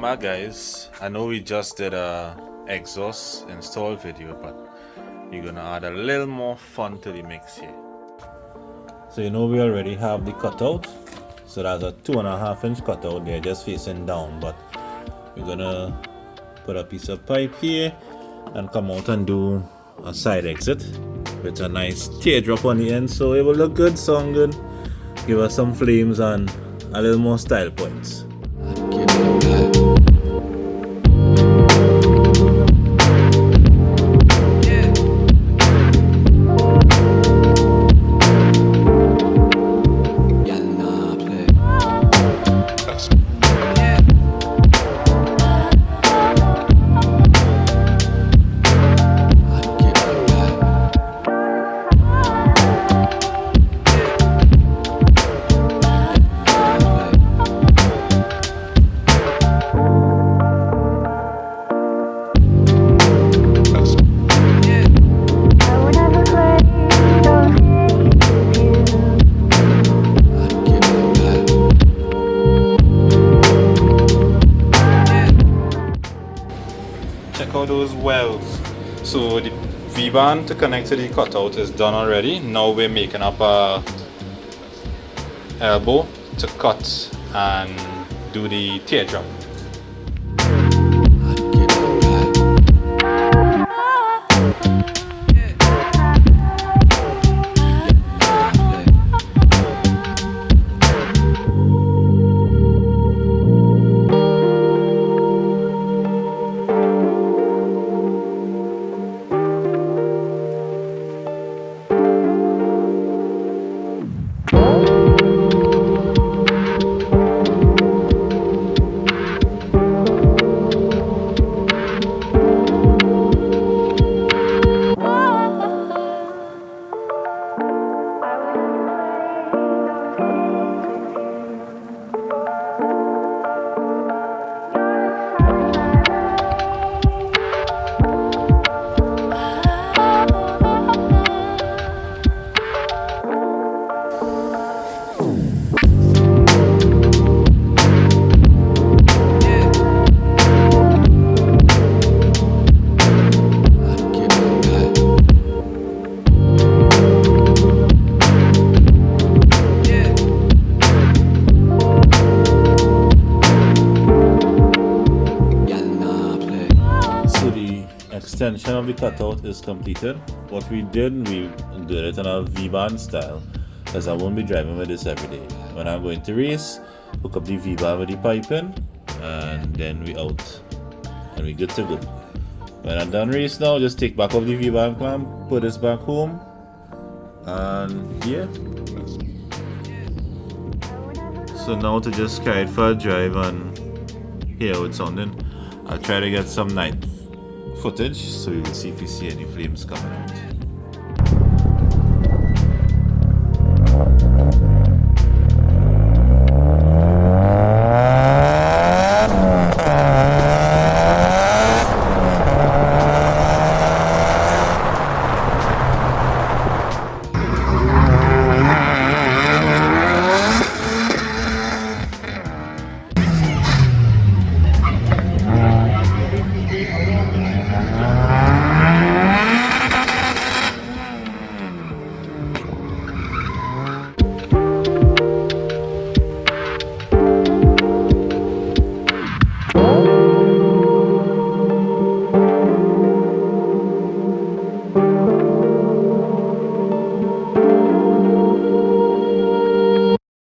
back, guys. I know we just did a exhaust install video, but we're gonna add a little more fun to the mix here. So you know we already have the cutout, so that's a 2.5 inch cutout there, just facing down. But we're gonna put a piece of pipe here and come out and do a side exit with a nice teardrop on the end, so it will look good, sound good, give us some flames and a little more style points. Check out those welds. So the V-band to connect to the cutout is done already. Now we're making up a elbow to cut and do the teardrop. Extension of the cutout is completed. What we did it in a V-band style, because I won't be driving with this every day. When I'm going to race, hook up the V-band with the piping, and then we out, and we good to go. When I'm done race now, just take back off the V-band clamp, put this back home, and yeah. So now to just carry it for a drive and hear how it's sounding. I'll try to get some night footage so we will see if we see any flames coming out.